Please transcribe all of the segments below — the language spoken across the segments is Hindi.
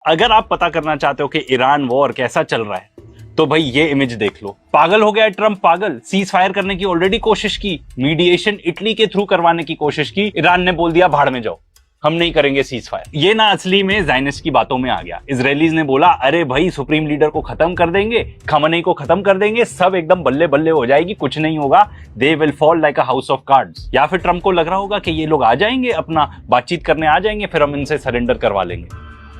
अगर आप पता करना चाहते हो कि ईरान वॉर कैसा चल रहा है तो भाई ये इमेज देख लो। पागल हो गया ट्रंप, पागल। सीज फायर करने की ऑलरेडी कोशिश की, मीडिएशन इटली के थ्रू करवाने की कोशिश की, ईरान ने बोल दिया भाड़ में जाओ, हम नहीं करेंगे सीज फायर। ये ना असली में ज़ायनिस्ट की बातों में आ गया। इजरायलीज ने बोला अरे भाई सुप्रीम लीडर को खत्म कर देंगे, खमनेई को खत्म कर देंगे, सब एकदम बल्ले बल्ले हो जाएगी, कुछ नहीं होगा, they will fall like a house of cards. या फिर ट्रंप को लग रहा होगा कि ये लोग आ जाएंगे, अपना बातचीत करने आ जाएंगे, फिर हम इनसे सरेंडर करवा लेंगे।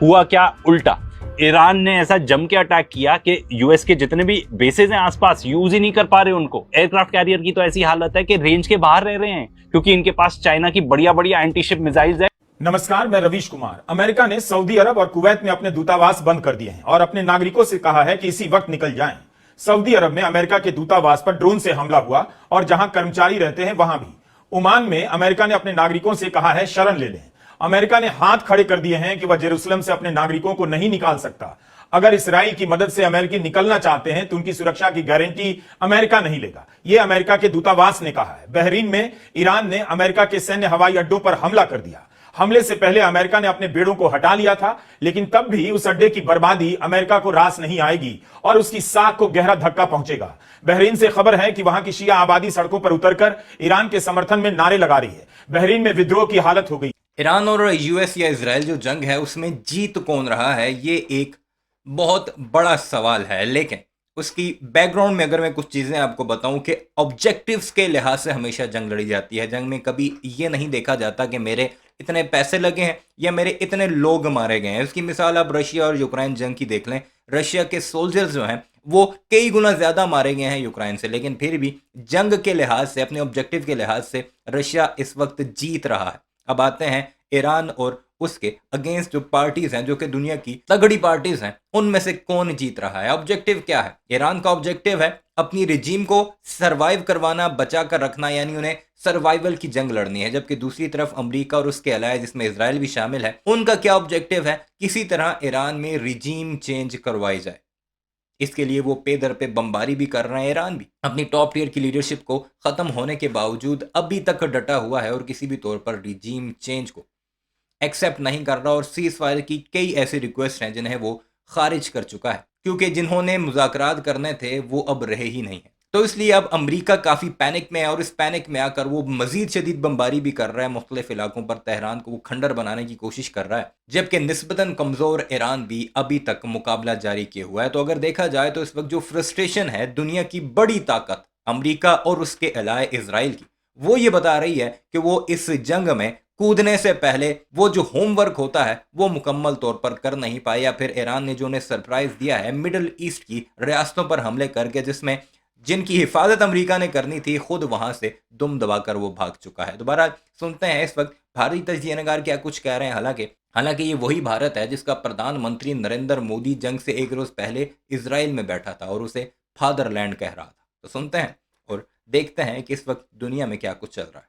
हुआ क्या? उल्टा। ईरान ने ऐसा जम के अटैक किया कि यूएस के जितने भी बेसेस हैं आसपास यूज ही नहीं कर पा रहे उनको। एयरक्राफ्ट कैरियर की तो ऐसी हालत है कि रेंज के बाहर रह रहे हैं क्योंकि इनके पास चाइना की बढ़िया बढ़िया एंटीशिप मिसाइल्स है। नमस्कार, मैं रवीश कुमार। अमेरिका ने सऊदी अरब और कुवैत में अपने दूतावास बंद कर दिए हैं और अपने नागरिकों से कहा है कि इसी वक्त निकल जाएं। सऊदी अरब में अमेरिका के दूतावास पर ड्रोन से हमला हुआ और जहां कर्मचारी रहते हैं वहां भी। ओमान में अमेरिका ने अपने नागरिकों से कहा है शरण ले लें। अमेरिका ने हाथ खड़े कर दिए हैं कि वह जेरूसलम से अपने नागरिकों को नहीं निकाल सकता। अगर इसराइल की मदद से अमेरिकी निकलना चाहते हैं तो उनकी सुरक्षा की गारंटी अमेरिका नहीं लेगा, यह अमेरिका के दूतावास ने कहा है। बहरीन में ईरान ने अमेरिका के सैन्य हवाई अड्डों पर हमला कर दिया। हमले से पहले अमेरिका ने अपने बेड़ों को हटा लिया था, लेकिन तब भी उस अड्डे की बर्बादी अमेरिका को रास नहीं आएगी और उसकी साख को गहरा धक्का पहुंचेगा। बहरीन से खबर है कि वहां की शिया आबादी सड़कों पर उतरकर ईरान के समर्थन में नारे लगा रही है। बहरीन में विद्रोह की हालत हो गई। ईरान और यूएस या इजराइल जो जंग है उसमें जीत कौन रहा है, ये एक बहुत बड़ा सवाल है। लेकिन उसकी बैकग्राउंड में अगर मैं कुछ चीज़ें आपको बताऊं कि ऑब्जेक्टिव्स के लिहाज से हमेशा जंग लड़ी जाती है। जंग में कभी ये नहीं देखा जाता कि मेरे इतने पैसे लगे हैं या मेरे इतने लोग मारे गए हैं। उसकी मिसाल आप रशिया और यूक्रेन जंग की देख लें। रशिया के सोल्जर्स जो हैं वो कई गुना ज़्यादा मारे गए हैं यूक्रेन से, लेकिन फिर भी जंग के लिहाज से, अपने ऑब्जेक्टिव के लिहाज से रशिया इस वक्त जीत रहा है। अब आते हैं ईरान और उसके अगेंस्ट जो पार्टीज हैं, जो कि दुनिया की तगड़ी पार्टीज हैं, उनमें से कौन जीत रहा है। ऑब्जेक्टिव क्या है? ईरान का ऑब्जेक्टिव है अपनी रिजीम को सरवाइव करवाना, बचा कर रखना, यानी उन्हें सर्वाइवल की जंग लड़नी है। जबकि दूसरी तरफ अमेरिका और उसके अलाय जिसमें इजराइल भी शामिल है, उनका क्या ऑब्जेक्टिव है? किसी तरह ईरान में रिजीम चेंज करवाई जाए। इसके लिए वो पे दर पे बमबारी भी कर रहे हैं। ईरान भी अपनी टॉप टियर की लीडरशिप को खत्म होने के बावजूद अभी तक डटा हुआ है और किसी भी तौर पर रिजीम चेंज को एक्सेप्ट नहीं कर रहा और सीज फायर की कई ऐसी रिक्वेस्ट हैं जिन्हें वो खारिज कर चुका है, क्योंकि जिन्होंने मुज़ाकरात करने थे वो अब रहे ही नहीं है। तो इसलिए अब अमेरिका काफ़ी पैनिक में है और इस पैनिक में आकर वो मजीद शदीद बमबारी भी कर रहा है मुख्तलिफ इलाकों पर। तेहरान को वो खंडर बनाने की कोशिश कर रहा है, जबकि निस्बतन कमज़ोर ईरान भी अभी तक मुकाबला जारी किए हुआ है। तो अगर देखा जाए तो इस वक्त जो फ्रस्ट्रेशन है दुनिया की बड़ी ताकत अमेरिका और उसके अलाय इजराइल की, वो ये बता रही है कि वो इस जंग में कूदने से पहले वो जो होमवर्क होता है वो मुकम्मल तौर पर कर नहीं पाए, या फिर ईरान ने जो उन्हें सरप्राइज दिया है मिडिल ईस्ट की रियासतों पर हमले करके, जिसमें जिनकी हिफाजत अमेरिका ने करनी थी, खुद वहां से दुम दबाकर वो भाग चुका है। दोबारा सुनते हैं इस वक्त भारतीय तजज़िया नगार क्या कुछ कह रहे हैं। हालांकि ये वही भारत है जिसका प्रधानमंत्री नरेंद्र मोदी जंग से एक रोज पहले इजराइल में बैठा था और उसे फादरलैंड कह रहा था। तो सुनते हैं और देखते हैं कि इस वक्त दुनिया में क्या कुछ चल रहा है।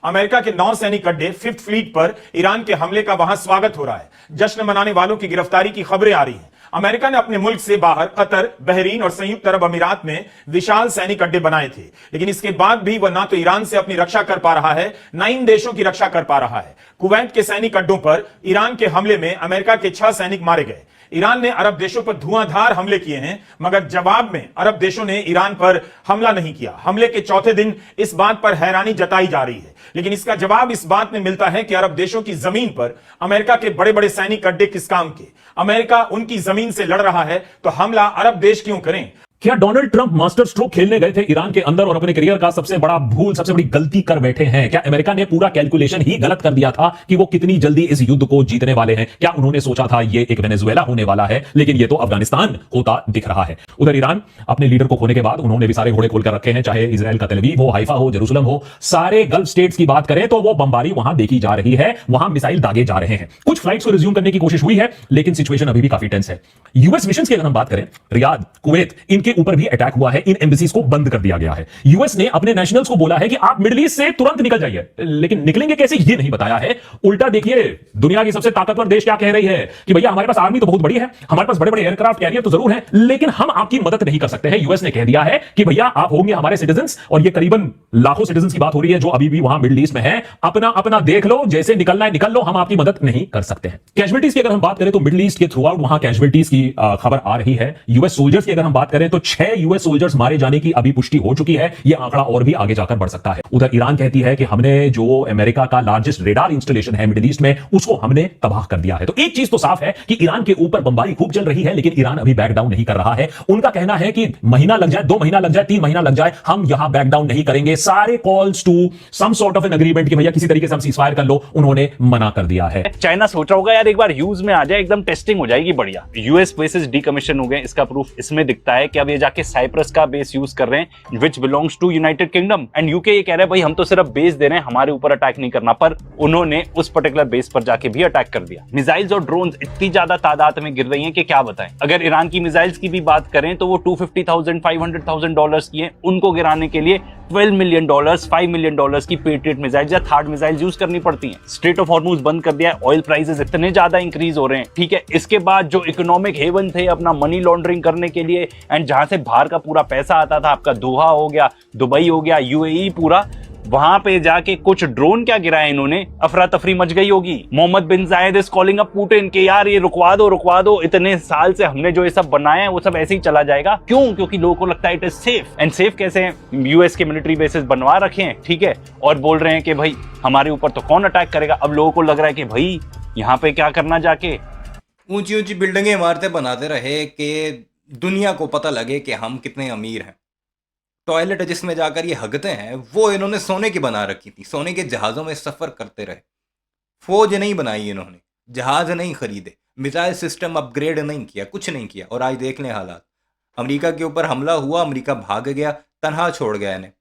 अमेरिका के 9 सैनिक अड्डे फिफ्थ फ्लीट पर ईरान के हमले का वहां स्वागत हो रहा है। जश्न मनाने वालों की गिरफ्तारी की खबरें आ रही हैं। अमेरिका ने अपने मुल्क से बाहर कतर, बहरीन और संयुक्त अरब अमीरात में विशाल सैनिक अड्डे बनाए थे, लेकिन इसके बाद भी वह ना तो ईरान से अपनी रक्षा कर पा रहा है, ना इन देशों की रक्षा कर पा रहा है। कुवैत के सैनिक अड्डों पर ईरान के हमले में अमेरिका के 6 सैनिक मारे गए। ईरान ने अरब देशों पर धुआंधार हमले किए हैं, मगर जवाब में अरब देशों ने ईरान पर हमला नहीं किया। हमले के चौथे दिन इस बात पर हैरानी जताई जा रही है, लेकिन इसका जवाब इस बात में मिलता है कि अरब देशों की जमीन पर अमेरिका के बड़े बड़े सैनिक अड्डे किस काम के। अमेरिका उनकी जमीन से लड़ रहा है तो हमला अरब देश क्यों करें? क्या डोनाल्ड ट्रंप मास्टर स्ट्रोक खेलने गए थे ईरान के अंदर और अपने करियर का सबसे बड़ा भूल, सबसे बड़ी गलती कर बैठे हैं? क्या अमेरिका ने पूरा कैलकुलेशन ही गलत कर दिया था कि वो कितनी जल्दी इस युद्ध को जीतने वाले हैं? क्या उन्होंने सोचा था ये एक वेनेजुएला होने वाला है, लेकिन ये तो अफगानिस्तान होता दिख रहा है। उधर ईरान अपने लीडर को खोने के बाद उन्होंने भी सारे घोड़े खोल कर रखे हैं, चाहे इजराइल का तेल अवीव हो, हाइफा हो, जेरूसलम हो, सारे गल्फ स्टेट्स की बात करें तो वो बमबारी वहां देखी जा रही है, वहां मिसाइल दागे जा रहे हैं। कुछ फ्लाइट्स को रिज्यूम करने की कोशिश हुई है, लेकिन सिचुएशन अभी भी काफी टेंस है। यूएस मिशन की अगर हम बात करें, रियाद, कुवैत, इनके के ऊपर भी अटैक हुआ है, इन एम्बेसीज को बंद कर दिया गया है। यूएस ने अपने नेशनल्स को बोला है कि आप मिडिल ईस्ट से तुरंत निकल जाइए, लेकिन निकलेंगे कैसे ये नहीं बताया है। उल्टा देखिए, दुनिया की सबसे ताकतवर देश क्या कह रही है कि भैया हमारे पास आर्मी तो बहुत बड़ी है, हमारे पास बड़े बड़े एयरक्राफ्ट कैरियर तो जरूर है, लेकिन हम आपकी मदद नहीं कर सकते हैं। यूएस ने कह दिया है कि भैया आप होंगे हमारे सिटीजंस, और ये करीबन लाखों सिटीजंस की बात हो रही है जो अभी भी वहां मिडिल ईस्ट में है, अपना अपना देख लो, जैसे निकलना है निकल लो, हम आपकी मदद नहीं कर सकते हैं। कैजुअलिटीज की अगर हम बात करें तो मिडिल ईस्ट के थ्रू आउट वहां कैजुअलिटीज की खबर आ रही है। यूएस सोल्जर्स की अगर हम बात करें तो 6 यूएस सोल्जर्स मारे जाने की अभी पुष्टि हो चुकी है, यह आंकड़ा और भी आगे जाकर बढ़ सकता है। उधर ईरान कहती है कि हमने जो अमेरिका का लार्जेस्ट रेडार इंस्टॉलेशन है मिडिल ईस्ट में, उसको हमने तबाह कर दिया है। तो एक चीज तो साफ है कि ईरान के ऊपर बमबारी खूब चल रही है, लेकिन ईरान अभी बैक डाउन नहीं कर रहा है। उनका कहना है कि महीना लग जाए, 2 महीना लग जाए, 3 महीना लग जाए, हम यहां बैक डाउन नहीं करेंगे। सारे calls to some sort of an agreement कि भैया किसी तरीके से हम सीजफायर कर लो, उन्होंने मना कर दिया है। चाइना सोच रहा होगा यार एक बार यूज में आ जाए, एकदम टेस्टिंग हो जाएगी बढ़िया। यूएस बेसेस डीकमीशन हो गए, इसका प्रूफ इसमें दिखता है कि अब ये जाके साइप्रस का बेस यूज कर रहे हैं, which belongs to United Kingdom. And UK ये कह रहा है भाई हम तो सिर्फ बेस दे रहे हैं, हमारे ऊपर अटैक नहीं करना, पर उन्होंने उस पर्टिकुलर बेस पर जाके भी अटैक कर दिया। मिसाइल्स और ड्रोन्स इतनी ज्यादा तादाद में गिर रही हैं कि क्या बताएं। अगर ईरान की मिसाइल्स की भी बात करें तो वो $250,000 $500,000 की हैं, उनको गिराने के लिए $12 मिलियन $5 मिलियन की पेट्रियट मिसाइल्स या थार्ड मिसाइल्स यूज करनी पड़ती हैं। स्ट्रेट ऑफ हॉर्मुज बंद कर दिया है, ऑयल प्राइसेस इतने ज्यादा इंक्रीज हो रहे हैं, ठीक है। इसके बाद जो इकोनॉमिक हेवन थे अपना मनी लॉन्ड्रिंग करने के लिए, एंड जहां से बाहर का पूरा पैसा आता था, आपका दोहा हो गया, दुबई हो गया, यूएई पूरा, वहां पे जाके कुछ ड्रोन क्या गिराए इन्होंने, अफरा तफरी मच गई होगी। मोहम्मद बिन जायद इज कॉलिंग अप पुतिन के यार ये रुकवा दो, इतने साल से हमने जो ये सब बनाया है वो सब ऐसे ही चला जाएगा। क्यों? क्योंकि लोगों को लगता है it is safe. And safe कैसे है? यूएस के मिलिट्री बेसिस बनवा रखे हैं, ठीक है, और बोल रहे हैं कि भाई हमारे ऊपर तो कौन अटैक करेगा। अब लोगों को लग रहा है कि भाई यहाँ पे क्या करना, जाके ऊंची ऊंची बिल्डिंगें इमारतें बनाते रहे कि दुनिया को पता लगे कि हम कितने अमीर हैं। टॉयलेट जिसमें जाकर ये हगते हैं वो इन्होंने सोने की बना रखी थी, सोने के जहाज़ों में सफ़र करते रहे। फौज नहीं बनाई इन्होंने, जहाज़ नहीं खरीदे, मिसाइल सिस्टम अपग्रेड नहीं किया, कुछ नहीं किया, और आज देख लें हालात। अमेरिका के ऊपर हमला हुआ, अमेरिका भाग गया, तनहा छोड़ गया इन्हें,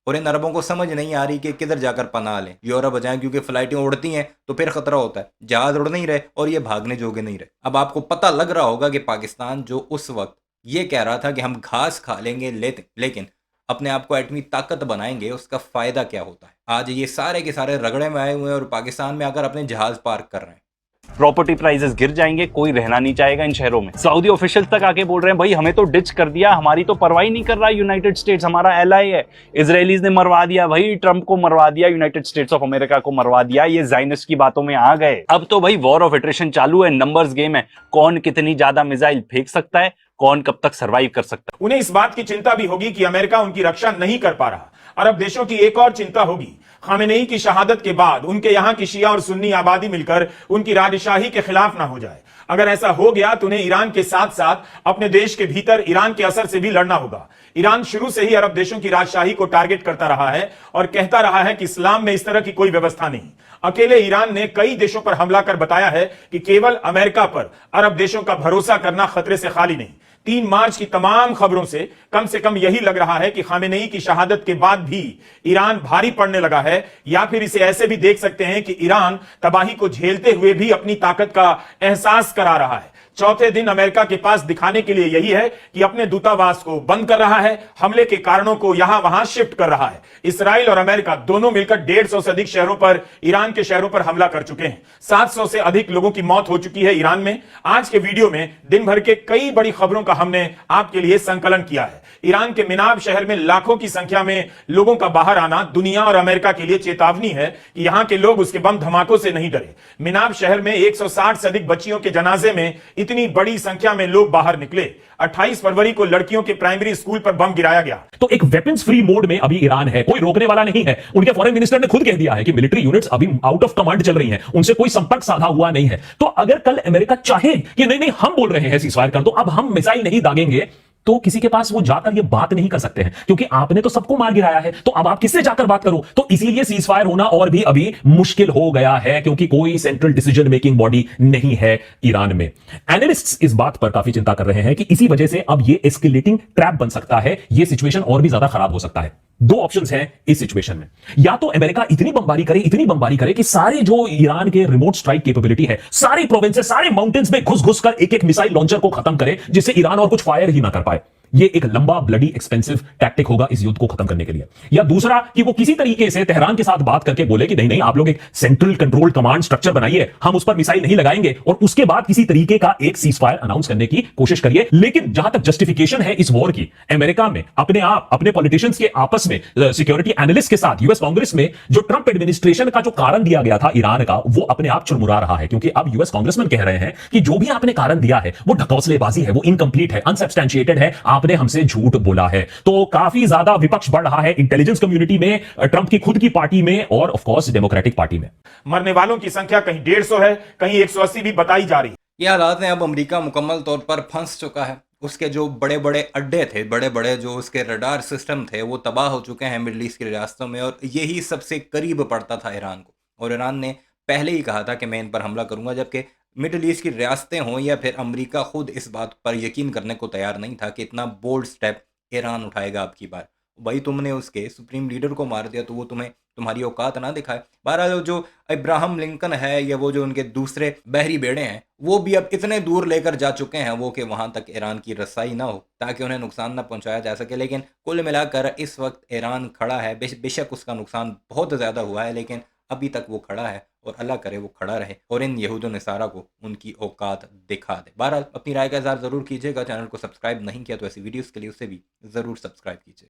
और इन अरबों को समझ नहीं आ रही कि किधर जाकर पनाह लें। यूरोप जाएं, क्योंकि फ्लाइटें उड़ती हैं तो फिर खतरा होता है, जहाज़ उड़ नहीं रहे और ये भागने जोगे नहीं रहे। अब आपको पता लग रहा होगा कि पाकिस्तान जो उस वक्त ये कह रहा था कि हम घास खा लेंगे, लेकिन अपने आप को एटमी ताकत बनाएंगे, उसका फ़ायदा क्या होता है। आज ये सारे के सारे रगड़े में आए हुए हैं और पाकिस्तान में आकर अपने जहाज़ पार्क कर रहे हैं। प्रॉपर्टी प्राइसेस गिर जाएंगे, कोई रहना नहीं चाहेगा इन शहरों में। सऊदी ऑफिशियल्स तक आके बोल रहे हैं भाई हमें तो डिच कर दिया, हमारी तो परवाही नहीं कर रहा यूनाइटेड स्टेट्स, हमारा एलाई है। इजरायलीज ने मरवा दिया भाई, ट्रंप को मरवा दिया, यूनाइटेड स्टेट्स ऑफ अमेरिका को मरवा दिया, ये ज़ायनिस्ट की बातों में आ गए। अब तो भाई वॉर ऑफ एट्रिशन चालू है, नंबर्स गेम है, कौन कितनी ज्यादा मिसाइल फेंक सकता है, कौन कब तक सरवाइव कर सकता है। उन्हें इस बात की चिंता भी होगी कि अमेरिका उनकी रक्षा नहीं कर पा रहा। अरब देशों की एक और चिंता होगी, खामेनेई की शहादत के बाद उनके यहां की शिया और सुन्नी आबादी मिलकर उनकी राजशाही के खिलाफ ना हो जाए। अगर ऐसा हो गया तो उन्हें ईरान के साथ साथ अपने देश के भीतर ईरान के असर से भी लड़ना होगा। ईरान शुरू से ही अरब देशों की राजशाही को टारगेट करता रहा है और कहता रहा है कि इस्लाम में इस तरह की कोई व्यवस्था नहीं। अकेले ईरान ने कई देशों पर हमला कर बताया है कि केवल अमेरिका पर अरब देशों का भरोसा करना खतरे से खाली नहीं। 3 मार्च की तमाम खबरों से कम यही लग रहा है कि खामेनेई की शहादत के बाद भी ईरान भारी पड़ने लगा है, या फिर इसे ऐसे भी देख सकते हैं कि ईरान तबाही को झेलते हुए भी अपनी ताकत का एहसास करा रहा है। चौथे दिन अमेरिका के पास दिखाने के लिए यही है कि अपने दूतावास को बंद कर रहा है, हमले के कारणों को यहां वहां शिफ्ट कर रहा है। इसराइल और अमेरिका दोनों मिलकर 150 से अधिक शहरों पर, ईरान के शहरों पर हमला कर चुके हैं। 700 से अधिक लोगों की मौत हो चुकी है ईरान में। आज के वीडियो में दिन भर के कई बड़ी खबरों का हमने आपके लिए संकलन किया है। ईरान के मिनाब शहर में लाखों की संख्या में लोगों का बाहर आना दुनिया और अमेरिका के लिए चेतावनी है कि यहां के लोग उसके बम धमाकों से नहीं डरे। मिनाब शहर में 160 से अधिक बच्चियों के जनाजे में इतनी बड़ी संख्या में लोग बाहर निकले। 28 फरवरी को लड़कियों के प्राइमरी स्कूल पर बम गिराया गया। तो एक वेपन्स फ्री मोड में अभी ईरान है, कोई रोकने वाला नहीं है। उनके फॉरेन मिनिस्टर ने खुद कह दिया है कि मिलिट्री यूनिट्स अभी आउट ऑफ कमांड चल रही हैं, उनसे कोई संपर्क साधा हुआ नहीं है। तो अगर कल अमेरिका चाहे कि नहीं हम बोल रहे हैं सीजफायर कर दो, अब हम मिसाइल नहीं दागेंगे, तो किसी के पास वो जाकर ये बात नहीं कर सकते हैं, क्योंकि आपने तो सबको मार गिराया है। तो अब आप किससे जाकर बात करो? तो इसीलिए सीजफायर होना और भी अभी मुश्किल हो गया है, क्योंकि कोई सेंट्रल डिसीजन मेकिंग बॉडी नहीं है ईरान में। एनालिस्ट्स इस बात पर काफी चिंता कर रहे हैं कि इसी वजह से अब ये एस्केलेटिंग ट्रैप बन सकता है, ये सिचुएशन और भी ज्यादा खराब हो सकता है। 2 ऑप्शंस हैं इस सिचुएशन में, या तो अमेरिका इतनी बमबारी करे कि सारे जो ईरान के रिमोट स्ट्राइक कैपेबिलिटी है, सारी प्रोविंसेस, सारे माउंटेन्स में घुस कर एक मिसाइल लॉन्चर को खत्म करे, जिससे ईरान और कुछ फायर ही ना कर पाए। ये एक लंबा ब्लडी एक्सपेंसिव टैक्टिक होगा इस युद्ध को खत्म करने के लिए। या दूसरा कि वो किसी तरीके से तेहरान के साथ बात करके बोले कि नहीं नहीं, आप लोग एक सेंट्रल कंट्रोल कमांड स्ट्रक्चर बनाइए, हम उस पर मिसाइल नहीं लगाएंगे, और उसके बाद किसी तरीके का एक सीज फायर अनाउंस करने की कोशिश करिए। लेकिन जहां तक जस्टिफिकेशन है इस वॉर की, अमेरिका में अपने आप अपने पॉलिटिशियंस के आपस में, सिक्योरिटी एनालिस्ट के साथ, यूएस कांग्रेस में जो ट्रंप एडमिनिस्ट्रेशन का जो कारण दिया गया था ईरान का, वो अपने आप चुरमुरा रहा है। क्योंकि अब यूएस कांग्रेसमैन कह रहे हैं कि जो भी आपने कारण दिया है वो ढकोसलेबाजी है, वो इनकंप्लीट है, अनसब्सटैंशिएटेड है, आपने हमसे झूठ बोला है। तो काफी ज्यादा विपक्ष बढ़ रहा है इंटेलिजेंस कम्युनिटी में, ट्रंप की खुद की पार्टी में, और ऑफ कोर्स डेमोक्रेटिक पार्टी में। मरने वालों की संख्या कहीं 150 है, कहीं 180 भी बताई जा रही है। ये हालात हैं, अब अमेरिका मुकम्मल तौर पर फंस चुका है। उसके जो बड़े बड़े अड्डे थे, बड़े बड़े जो उसके रडार सिस्टम थे, वो तबाह हो चुके हैं मिडल ईस्ट की रियासतों में, और यही सबसे करीब पड़ता था ईरान को। और ईरान ने पहले ही कहा था कि मैं इन पर हमला करूंगा, जबकि मिडल ईस्ट की रियासतें हों या फिर अमेरिका खुद इस बात पर यकीन करने को तैयार नहीं था कि इतना बोल्ड स्टेप ईरान उठाएगा अब की बार। भाई तुमने उसके सुप्रीम लीडर को मार दिया तो वो तुम्हें तुम्हारी औकात ना दिखाए। बहरहाल जो इब्राहिम लिंकन है या वो जो उनके दूसरे बहरी बेड़े हैं, वो भी अब इतने दूर लेकर जा चुके हैं वो कि वहां तक ईरान की रसाई ना हो, ताकि उन्हें नुकसान ना पहुंचाया जा सके। लेकिन कुल मिलाकर इस वक्त ईरान खड़ा है, बेशक उसका नुकसान बहुत ज़्यादा हुआ है, लेकिन अभी तक वो खड़ा है, और अल्लाह करे वो खड़ा रहे और इन यहूद नसारा को उनकी औकात दिखा दे। बहरहाल अपनी राय का इज़हार ज़रूर कीजिएगा। चैनल को सब्सक्राइब नहीं किया तो ऐसी वीडियोस के लिए उसे भी ज़रूर सब्सक्राइब कीजिए।